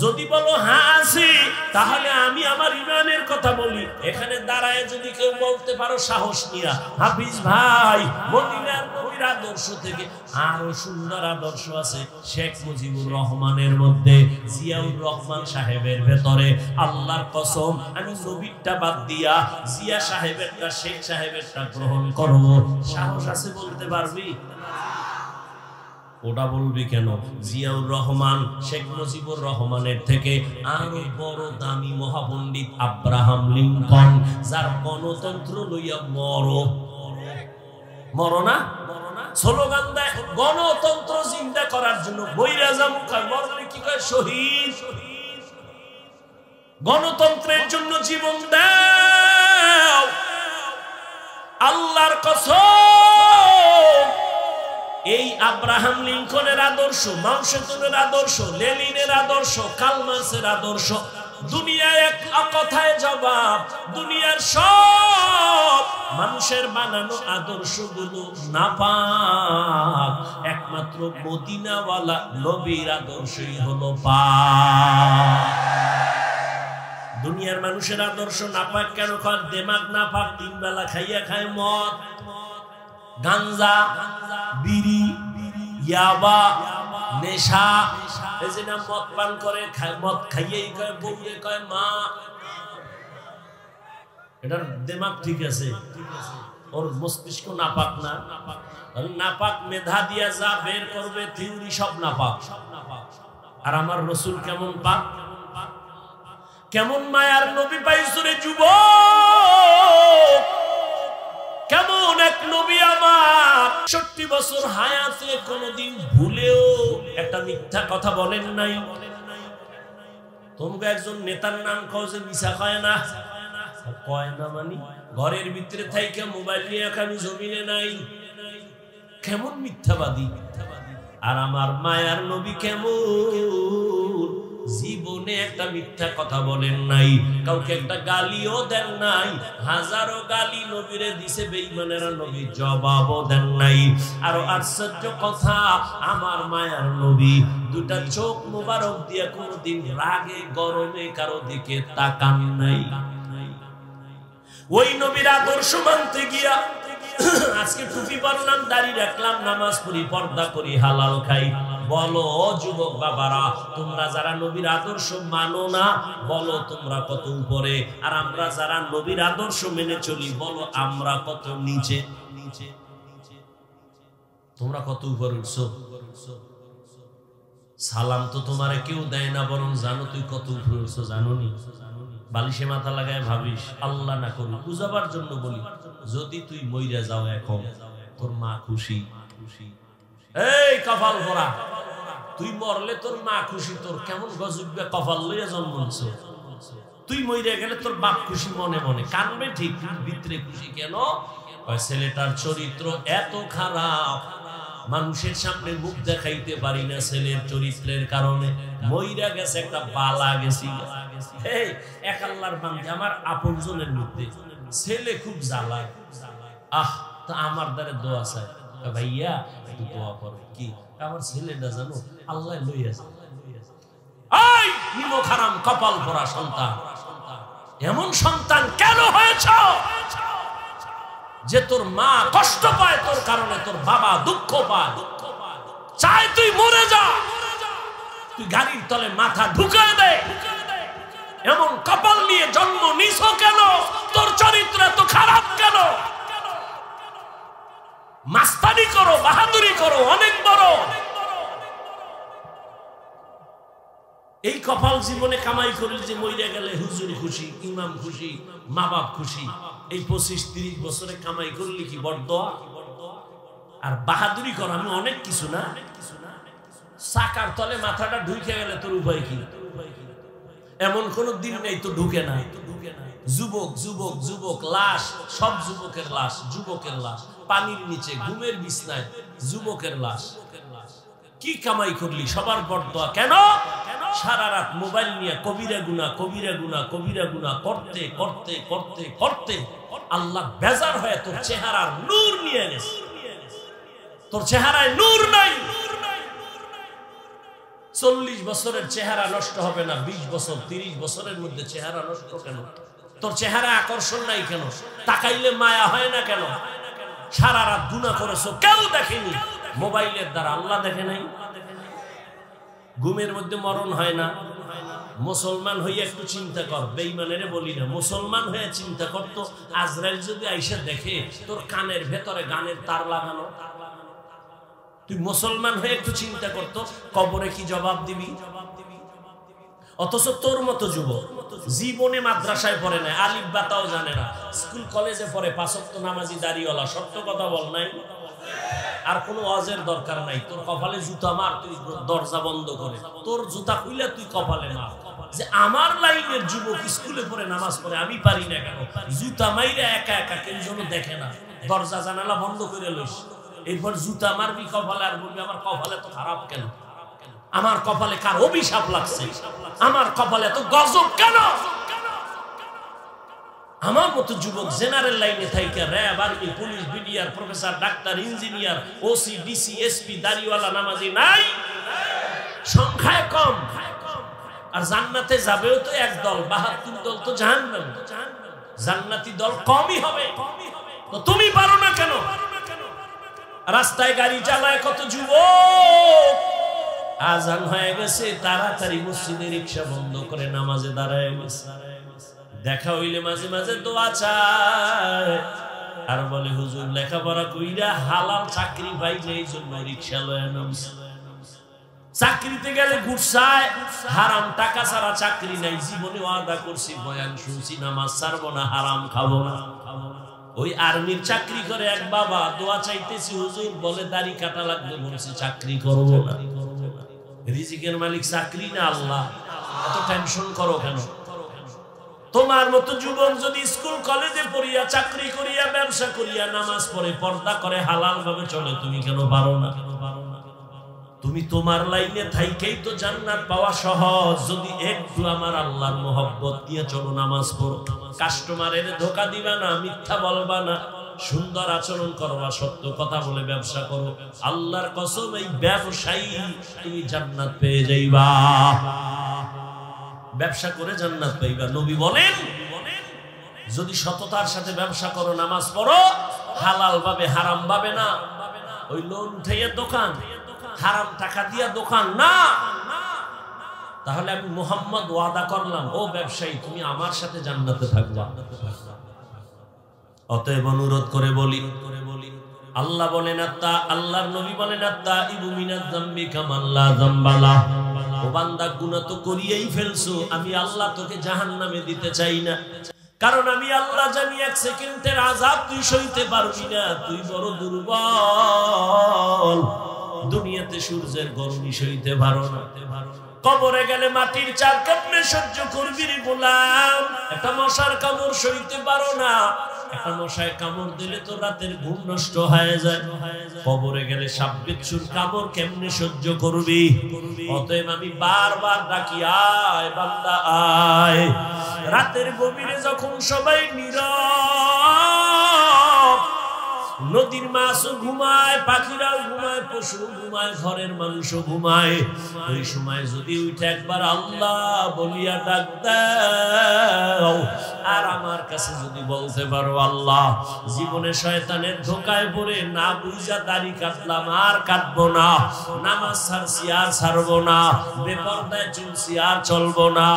যদি বলো হ্যাঁ আছে, তাহলে আমি আমার ইমানের কথা বলি। এখানে দাঁড়ায় যদি কেউ বলতে পারো সাহস নিয়া, হাফিজ ভাই, মদিনার নবীর আদর্শ থেকে আরো সুন্দর আদর্শ আছে শেখ মুজিবুর রহমানের মধ্যে, জিয়াউর রহমান সাহেবের ভেতরে। আল্লাহর কসম, আমি নবীরটা বাদ দিয়া জিয়া সাহেবেরটা, শেখ সাহেবেরটা গ্রহণ করব। সাহস আছে বলতে পারবি? ওটা বলবি কেন? জিয়াউর রহমান, শেখ মুজিবুর রহমানের থেকে আরো বড় দামি মহাপণ্ডিত আব্রাহাম লিঙ্কন, যার গণতন্ত্র লইয়া মরো না স্লোগান দেয় গণতন্ত্র জিন্দা করার জন্য, বৈরাজম মরলে কি কয় শহীদ, গণতন্ত্রের জন্য জীবন দাও। আল্লাহর কসম, এই আব্রাহাম লিঙ্কনের আদর্শ, মাও সেতুনের আদর্শ, লেনিনের আদর্শ, কার্ল মার্ক্সের আদর্শ দুনিয়ায় এক কথায় জবাব। দুনিয়ার সব মানুষের বানানো আদর্শগুলো নাপাক, একমাত্র মদিনাওয়ালা নবীর আদর্শই হলো পাক। দুনিয়ার মানুষের আদর্শ নাপাক কেন? কারণ দেমাগ নাপাক, তিন বেলা খাইয়া খায় মদ, গাঞ্জা, বিড়ি, ইয়াবা, নেশা। এই যে না মদ পান করে, মদ খাইয়েই কয় বউরে কয় মা, এটার দেমাগ ঠিক আছে, ওর মস্তিষ্ক নাপাক না। নাপাক মেধা দিয়া যা বের করবে থিওরি সব নাপাক। আর আমার রসুল কেমন পাক, কেমন মায়ার নবী পাইছো রে যুবক, কেমন এক নবী আমার ৬০ বছর হায়াতে কোনদিন ভুলেও একটা মিথ্যা কথা বলেন নাই। তোমাকে একজন নেতার নাম কও যে মিছা কয় না, কয় না মানে ঘরের ভিতরে থাইকা মোবাইল নিয়ে আমি জমিনে নাই, কেমন মিথ্যাবাদী। আর আমার মায়ার নবী কেমন, জীবনে একটা মিথ্যা কথা বলেন নাই, কাউকে একটা গালিও দেন নাই। হাজারো গালি নবীরে দিছে বেঈমানেরা, নবী জবাবও দেন নাই। আরো আশ্চর্য কথা, আমার মায়ার নবী দুটা চোখ মোবারক দিয়া কোনদিন রাগে গরমে কারো দিকে তাকান নাই। ওই নবীর আদর্শ মানতে গিয়া আজকে টুপি পরলাম, দাড়ি রাখলাম, নামাজ পড়ি, পর্দা করি, হালাল খাই। বলো যুবক বাবারা, তোমরা যারা নবীর আদর্শ মানো না, বলো তোমরা কত উপরে, আর আমরা যারা নবীর আদর্শ মেনে চলি, বলো আমরা কত নিচে। তোমরা কত উপরে উঠছো? সালাম তো তোমারে কেউ দেয় না, বরং জানো তুই কত উপরে উঠছো, জানো নি? বালিশে মাথা লাগায় ভাবিস, আল্লাহ না করুন বুঝাবার জন্য বলি, যদি তুই মইরা যাও এখন, তোর মা খুশি। এই কপাল ভরা, তুই মরলে তোর মা খুশি, তোর কেমন গজবে কপাল লইয়া জন্মছ। তুই মইরা গেলে তোর বাপ খুশি, মনে মনে কানবে ঠিক, ভিতরে খুশি কেন? ছেলেটার চরিত্র এত খারাপ, মানুষের সামনে মুখ দেখাইতে পারি না ছেলের চরিত্রের কারণে। মইরা গেছে, একটা বালা গেছি। এক আল্লাহর বান্দা, আমার আপনজনের মধ্যে ছেলে খুব জ্বালায়, তা আমার দ্বারা দোয়া চায়, ভাইয়া একটু দোয়া করো। কি আমার ছেলেটা জানো আল্লাহ লইয়া যায়। এই নিমক হারাম কপাল পরা সন্তান, এমন সন্তান কেন হয়েছ যে তোর মা কষ্ট পায় তোর কারণে, তোর বাবা দুঃখ পায়, চায় তুই মরে যা, তুই গাড়ির তলে মাথা ঢুকায় দে। এমন কপাল নিয়ে জন্ম নিছ কেন? তোর চরিত্র এত খারাপ কেন? মাস্তানি করো, বাহাদুরি করো, অনেক বড়। এই কপাল জীবনে কামাই করি যে মইরা গেলে হুজুর খুশি, ইমাম খুশি, মা বাপ খুশি। এই 25-30 বছরে কামাই করলি কি বড়দোয়া? আর বাহাদুরি কর আমি অনেক কিছু না, চাকার তলে মাথাটা ঢুকে গেলে তোর উপায় কি? এমন কোন দিন নেই তো ঢুকে না। যুবক যুবক যুবক, লাশ সব যুবকের লাশ, যুবকের লাশ পানির নিচে, ঘুমের বিছনায় যুবকের লাশ। কি কামাই করলি? সবার বড়দোয়া কেন? সারা রাত মোবাইল নিয়ে কবিরা গুনাহ, কবিরা গুনাহ, কবিরা গুনাহ করতে করতে করতে করতে আল্লাহ বেজার হয়ে তোর চেহারার নূর নিয়ে গেছে। তোর চেহারায় নূর নাই। 40 বছরের চেহারা নষ্ট হবে না, 20 বছর 30 বছরের মধ্যে চেহারা নষ্ট কেন? তোর চেহারা আকর্ষণ নাই কেন? তাকাইলে মায়া হয় না কেন? সারা রাত গুনাহ করেছো, কেউ দেখেনি, মোবাইলের দ্বারা আল্লাহ দেখে নাই। ঘুমের মধ্যে মরণ হয় না। মুসলমান হয়ে একটু চিন্তা কর, বেঈমানেরে বলি না, মুসলমান হয়ে চিন্তা করতো আজরাইল যদি আইসা দেখে তোর কানের ভেতরে গানের তার লাগানো, তুই মুসলমান হয়ে একটু চিন্তা করতো কবরে কি জবাব দিবি। অথচ তোর মতো যুবক জীবনে মাদ্রাসায় পড়ে নাই, আলিফ বাতাও জানে না, স্কুল কলেজে পড়ে, 5 ওয়াক্ত নামাজি দাড়িওয়ালা, সত্য কথা বল নাই, আর কোনো ওয়াজের দরকার নাই। তোর কপালে জুতা মার, তুই দরজা বন্ধ করে তোর জুতা খুলে তুই কপালে মার। যে আমার লাইনের যুবক স্কুলে পড়ে নামাজ পড়ে, আমি পারি না কেন? জুতা মাইরে একা একা কেউ যেন দেখে না, দরজা জানালা বন্ধ করে লইস, এরপর জুতা মারবি কপালে আর বলবি আমার কপালে তো খারাপ কেন, আমার কপালে কার অভিশাপ লাগছে, আমার কপালে এত গজব কেন? আমার মতো যুবক জেনারেল লাইনে থাইকা RAB, army, police, BDR, professor, doctor, engineer, OC, DC, SP, দাড়িওয়ালা নামাজি নাই, সংখ্যায় কম। আর জান্নাতে যাবেও তো একদল, 72 দল তো জাহান্নাম, জান্নাতি দল কমই হবে। তো তুমি পারো না কেন? রাস্তায় গাড়ি চালায় কত যুবক, আজান হয়ে গেছে তাড়াতাড়ি মসজিদে রিকশা বন্ধ করে নামাজে দাঁড়ায় গেছে, দেখা হইলে মাঝে মাঝে দোয়া চায়, আর বলে হুজুর লেখাপড়া কইরা হালাল চাকরি পাই যে এই জন্য রিকশা লয়ে নামছে। চাকরিতে গেলে ঘুরছায়, হারাম টাকা ছাড়া চাকরি নাই, জীবনে ওয়াদা করছি বয়ান শুনছি নামাজ ছাড়বো না, হারাম খাবো না। ওই আর্মির চাকরি করে এক বাবা, দোয়া চাইতেছি হুজুর, বলে দাড়ি কাটা লাগবে, বলছি চাকরি করবো না। রিজিকের মালিক চাকরি না আল্লাহ, এত টেনশন করো কেন? তোমার মতো যুবক যদি স্কুল কলেজে পড়িয়া, চাকরি করিয়া, ব্যবসা করিয়া, নামাজ পড়ে, পর্দা করে, হালাল ভাবে চলে, তুমি কেন পারো না? তুমি তোমার লাইনে থাইকেই তো জান্নাত পাওয়া সহজ। যদি একটু আমার আল্লাহর মোহব্বত দিয়ে চলো, নামাজ পড়ো, কাস্টমারের ধোকা দিবা না, মিথ্যা বলবা না, সুন্দর আচরণ করবা, সত্য কথা বলে ব্যবসা করো, আল্লাহর কসম এই ব্যবসায়ী তুমি জান্নাত পেয়ে যাইবা, ব্যবসা করে জান্নাত পাইবা। নবী বলেন যদি সততার সাথে ব্যবসা করো, নামাজ পড়ো, হালাল ভাবে, হারাম ভাবে না, ওই লোন উঠাইয়া দোকান, হারাম টাকা দিয়া দোকান না, তাহলে আমি মুহাম্মদ ওয়াদা করলাম, ও ব্যবসায়ী তুমি আমার সাথে জান্নাতে থাকবা। অতএব অনুরোধ করে বলি, আল্লাহ বলেন আত্তা, আল্লাহর নবী বলেন আত্তা ইবু মিনাজ যামবি কামা লা যামবালা, ও বান্দা গুনাহ তো করিয়েই ফেলছো, আমি আল্লাহ তোকে জাহান্নামে দিতে চাই না, কারণ আমি আল্লাহ জানি 1 সেকেন্ডের আযাব তুই সইতে পারবি না, তুই বড় দুর্বল, দুনিয়াতে সূর্যের গরমই সইতে পারো না, কবরে গেলে মাটির চার কেমনে সহ্য করবি রে গোলাম, একটা মশার কামড় সইতে পারো না, একটা মশায় কামড় দিলে তো রাতের ঘুম নষ্ট হয়ে যায়, কবরে গেলে সাপ বিচ্ছুর কামড় কেমনে সহ্য করবি? অতএব আমি বারবার ডাকি, আয় বান্দা আয়। রাতের গভীরে যখন সবাই নীরব, নদীর মাছও ঘুমায়, পাখিরাও ঘুমায়, পশু ঘুমায়, ঘরের মানুষও ঘুমায়, ওই সময় যদি উঠে একবার আল্লাহ বলিয়া ডাক দাও, আর আমার কাছে যদি বলতে পারো আল্লাহ জীবনে শয়তানের ধোকায় পড়ে না বুঝা দাড়ি কাটলাম, আর কাটবো না, নামাজ ছাড়ছি আর ছাড়বো না, বেপরদায় চলছি আর চলবো না,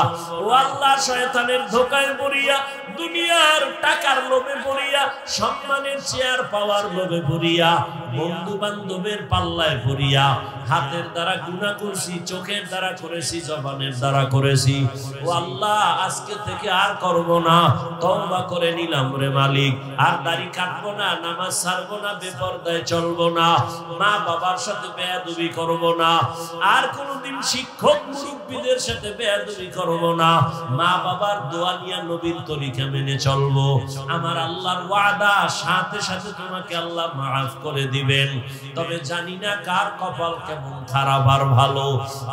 ও আল্লাহ শয়তানের ধোকায় পড়িয়া, দুনিয়ার টাকার লোভে পড়িয়া, সম্মানের চেয়ার পাওয়ার লোভে পড়িয়া, বন্ধু বান্ধবের পাল্লায় পড়িয়া, হাতের দ্বারা গুনাহ করছি, চোখের দ্বারা করেছি, জবানের দ্বারা করেছি, ও আল্লাহ আজকে থেকে আর করব না, তওবা করে নিলাম রে মালিক, আর দাড়ি কাটবো না, নামাজ ছাড়বো না, বেপরদায় চলবো না, মা বাবার সাথে বেয়াদবি করব না, আর কোনদিন শিক্ষক মুরব্বীদের সাথে বেয়াদবি করব না, মা বাবার দোয়া নিয়ে নবীর তরিকা মেনে চলবো। আমার আল্লাহর ওয়াদা, সাথে সাথে তোমাকে আল্লাহ মাফ করে দিবেন। তবে জানি না কার কপাল কেমন খারাপ আর ভালো,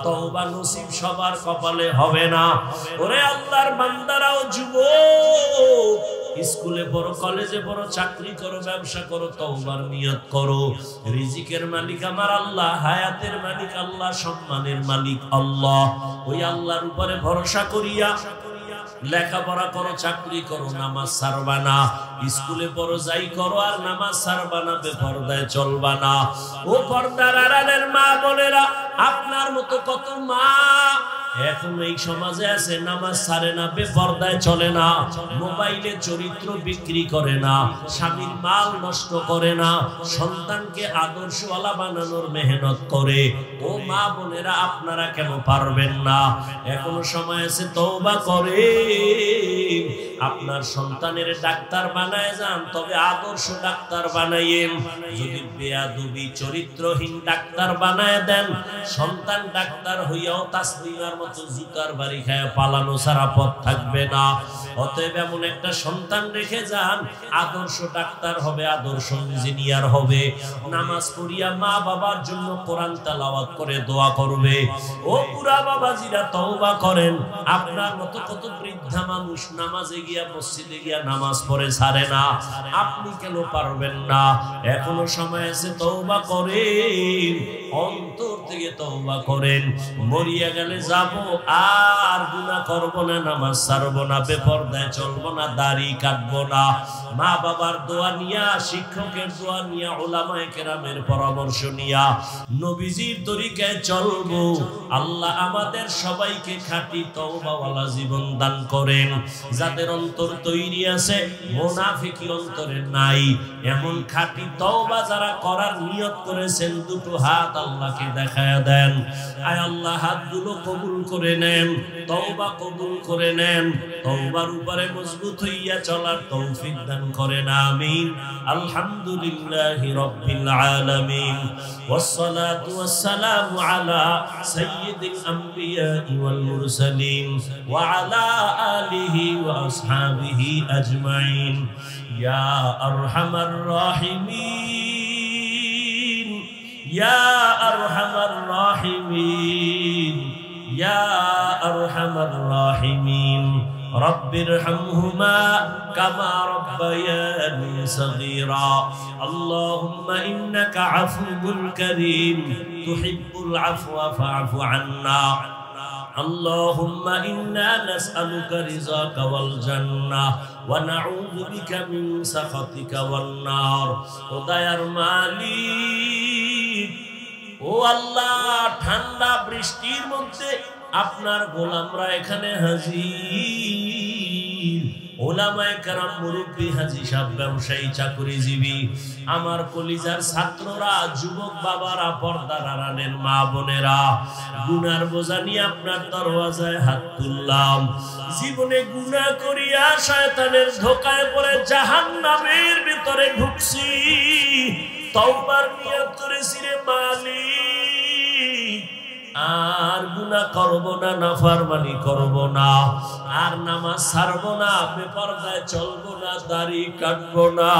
তওবা নসিব সবার কপালে হবে না। ওরে আল্লাহর বান্দারাও, যুবক স্কুলে পড়ো, কলেজে পড়ো, চাকরি করো, ব্যবসা করো, তওবার নিয়ত করো। রিজিকের মালিক আমার আল্লাহ, হায়াতের মালিক আল্লাহ, সম্মানের মালিক আল্লাহ। ওই আল্লাহর উপরে ভরসা করিয়া লেখাপড়া করো, চাকরি করো, নামাজ ছাড়বা না, স্কুলে পড়ো, যাই করো, আর নামাজ ছাড়বা না, বেপরদায় চলবা না। ও পর্দার আড়ালের মা বোনেরা, আপনার মতো কত মা এখন এই সমাজে আছে নামাজ ছাড়ে না, বেপরদায় চলে না, মোবাইলে চরিত্র বিক্রি করে না, স্বামীর মাল নষ্ট করে না, সন্তানকে আদর্শওয়ালা বানানোর মেহনত করে। ও মা বোনেরা, আপনারা কেন পারবেন না? এখনো সময় আছে, তওবা করে আপনার সন্তানের ডাক্তার বানায় যান, তবে আদর্শ ডাক্তার বানাইয়েন। যদি বেয়াদবি চরিত্রহীন ডাক্তার বানায় দেন, সন্তান ডাক্তার হইয়াও তাসলিমার মতো জুতার বাড়ি খায় পালানো ছাড়া পথ থাকবে না। অতএব এমন একটা সন্তান রেখে যান, আদর্শ ডাক্তার হবে, আদর্শ ইঞ্জিনিয়ার হবে, নামাজ পড়িয়া মা বাবার জন্য কোরআন তেলাওয়াত করে দোয়া করবে। ও বুড়া বাবাজিরা, তওবা করেন। আপনার মতো কত বৃদ্ধা মানুষ নামাজে গিয়া, মসজিদে গিয়া নামাজ পড়ে ছাড়ে না, আপনি কেন পারবেন না? এখনো সময় আছে, তওবা করেন, অন্তর থেকে তওবা করেন। মরিয়া গেলে যাব, আর গুনাহ করব না, নামাজ ছাড়ব না, বেপরদায় চলব না, দাড়ি কাটব না, মা বাবার দোয়া নিয়া, শিক্ষকের দোয়া নিয়া, উলামায়ে কেরামের পরামর্শ নিয়া নবীজির তরিকায় চলব। আল্লাহ আমাদের সবাইকে খাঁটি তওবাওয়ালা জীবন দান করেন। যাদের অন্তর তৈরি আছে, মুনাফিকি অন্তরে নাই, এমন খাঁটি তওবা যারা করার নিয়ত করেছেন, দুটো হাত আল্লাহকে দেখায়া দেন। আয় আল্লাহ, হাতগুলো কবুল করে নেন, তওবা কবুল করে নেন, তওবার উপরে মজবুত হইয়া চলার তৌফিক দান করেন। আমিন। আলহামদুলিল্লাহি রাব্বিল আলামিন, ওয়াসসালাতু ওয়াসসালামু আলা সাইয়্যিদিল আমবিয়া ওয়াল মুরসালিন ওয়া আলা আলিহি ওয়া আসহাবিহি আজমাইন। ইয়া আরহামার রাহিমিন, ইয়া আরহামার রাহিমিন, ইয়া আরহামার রাহিমিন। রব্বিরহামহুমা কামা রব্বায়ানি সগীরা। আল্লাহুম্মা ইন্নাকা আফুউল কারীম তুহিব্বুল আফওয়া ফা'ফু আন্না। আল্লাহুম্মা ইন্না নাসআলুকা রিযাকা ওয়াল জান্নাহ ওয়া নাউযু বিকা মিন সাখাতিকা ওয়ান নার। ও দয়ার মালিক, ও আল্লাহ, ঠান্ডা বৃষ্টির মধ্যে আপনার গোলামরা এখানে হাজির, ওলামায়ে কেরাম, মুরব্বী, হাজী সাহেব, ব্যবসায়ী, চাকরিজীবী, আমার কলিজার ছাত্ররা, যুবক বাবারা, পর্দার আড়ালের মা বোনেরা, গুনার বোঝা নিয়ে আপনার দরওয়াজায় হাত তুললাম। জীবনে গুনাহ করিয়া শয়তানের ধোঁকায় পড়ে জাহান্নামের ভিতরে ঢুকছি, তওবার নিয়ত করেছি রে মালিক, আর গুনাহ করব না, নাফরমানি করব না, আর নামাজ ছাড়ব না, বেপরদায় চলব না, দাড়ি কাটব না,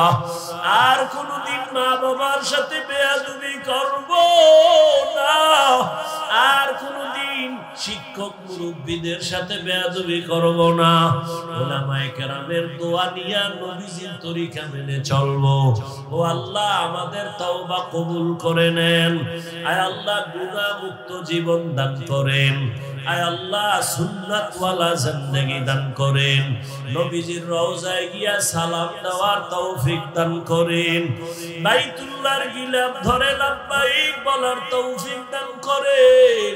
আর কোনদিন মা বাবার সাথে বেয়াদবি করব না, আর কোনদিন শিক্ষক মুরব্বীদের সাথে বেয়াদবি করব না। উলামায়ে কেরামের দোয়া নিয়া নবীজির তরিকা মেনে চলবো। ও আল্লাহ, আমাদের তওবা কবুল করে নেন। আয় আল্লাহ, গুনাহ মুক্ত জীবন দান করেন। আয় আল্লাহ, সুন্নাত ওয়ালা জিন্দেগি দান করেন। নবীজির রওজায় গিয়া সালাম দেওয়ার তৌফিক দান করেন। বাইতুল্লাহর গিলাফ ধরে লাব্বাইক বলার তৌফিক দান করেন।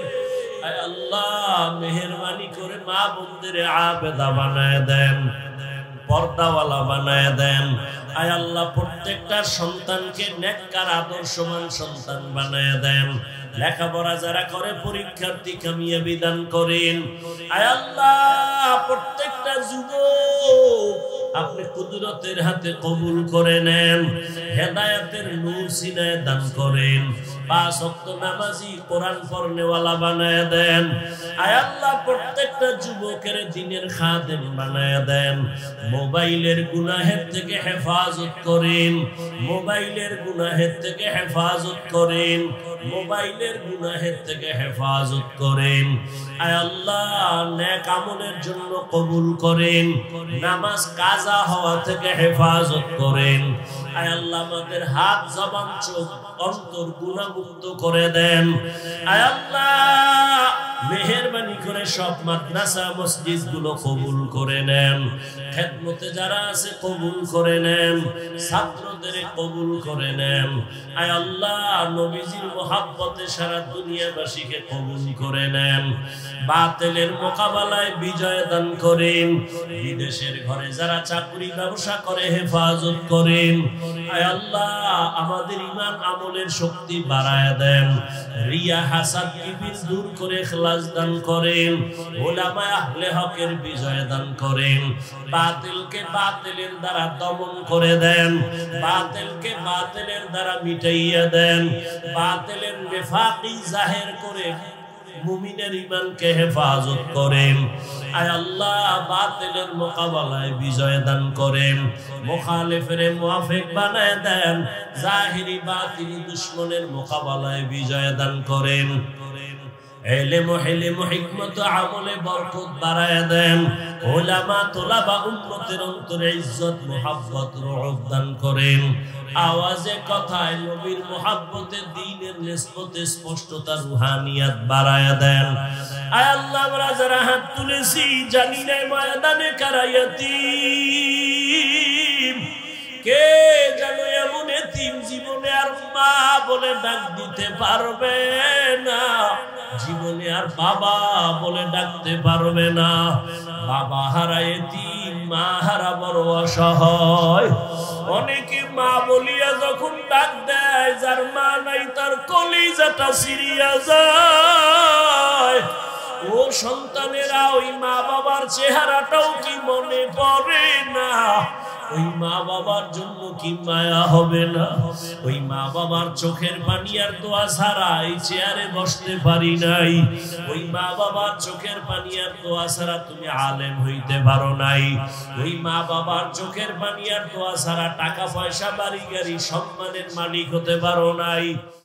আয় আল্লাহ, মেহেরবানি করে মা বোনদের আবেদা বানায় দেন, পর্দাওয়ালা বানায় দেন। আয় আল্লাহ, প্রত্যেকটা সন্তানকে নেককার আদর্শবান সন্তান বানায় দেন। লেখাপড়া যারা করে পরীক্ষার্থী কামিয়াবি দান করেন। আয় আল্লাহ, প্রত্যেকটা যুবক আপনি কুদরতের হাতে কবুল করে নেন, হেদায়েতের নূর সিনায় দান করেন। 5 ওয়াক্ত নামাজি, কোরআন পড়নেওয়ালা বানায় দেন। আয় আল্লাহ, প্রত্যেকটা যুবকের দ্বীনের খাদেম বানায় দেন। মোবাইলের গুনাহের থেকে হেফাজত করেন, মোবাইলের গুনাহের থেকে হেফাজত করেন, মোবাইলের গুনাহের থেকে হেফাজত করেন। আয় আল্লাহ, নেক আমলের জন্য কবুল করেন, নামাজ কাজা হওয়া থেকে হেফাজত করেন। আয় আল্লাহ, আমাদের হাত, জবান, চোখ, অন্তর গুনাহমুক্ত করে দেন। আয় আল্লাহ, মেহেরবানি করে সব মাদ্রাসা মসজিদ গুলো কবুল করে নেন, খেদমতে যারা আছে কবুল করে নেন, ছাত্রদের কবুল করে নেন। আয় আল্লাহ, নবীজির মুহাব্বতে সারা দুনিয়াবাসীকে কবুল করে নেন। বাতিলের মোকাবেলায় বিজয় দান করেন। বিদেশের ঘরে যারা চাকরি ব্যবসা করে হেফাজত করেন। আয় আল্লাহ, আমাদের ঈমান আমলের শক্তি বাড়ায় দেন। রিয়া হাসাদ কিবির দূর করে ইখলাস দান করেন। উলামা আহলে হকের বিজয় দান করেন। বাতিলকে বাতিলের দ্বারা দমন করে দেন, বাতিলকে বাতিলের দ্বারা মিটাইয়া দেন, বাতিলের নিফাকি জাহির করে মুমিনের ঈমানকে হেফাজত করেন। আয় আল্লাহ, বাতিলের মোকাবেলায় বিজয় দান করেন, মুখালিফের মুওয়াফিক বানায় দেন, জাহিরি বাতিলি দুশমনের মোকাবেলায় বিজয় দান করেন। ইলম হিলম হিকমত আমলে বরকত বাড়ায় দেন। উলামা তোলাবা উম্মতের অন্তরে ইজ্জত মুহাব্বত রূহ দান করেন। আওয়াজে কথায় নবীর মুহাব্বতে দ্বীনের নিসবতে স্পষ্টতা রুহানিয়াত বাড়ায়া দেন। আয় আল্লাহ, আমরা যারা হাত তুলেছি জানি না ময়দানে কারা ইয়াতীম, কে জানো এমন এতিম জীবনে আর মা বলে ডাক দিতে পারবে না, জীবনে আর বাবা বলে ডাকতে পারবে না। বাবা হারা এতিম, মা হারা বড় অসহায়। অনেকে মা বলিয়া যখন ডাক দেয়, যার মা নাই তার কলিজাটা ছিঁড়িয়া যায়। ও সন্তানেরা, ওই মা বাবার চেহারাটাও কি মনে পড়ে না? ওই মা বাবার জন্য কি মায়া হবে না? ওই মা বাবার চোখের পানি আর দোয়া ছাড়া এই চেয়ারে বসতে পারি নাই। ওই মা বাবার চোখের পানি আর দোয়া ছাড়া তুমি আলেম হইতে পারো নাই। ওই মা বাবার চোখের পানি আর দোয়া ছাড়া টাকা পয়সা বাড়ি গাড়ি সম্মানের মালিক হতে পারো নাই।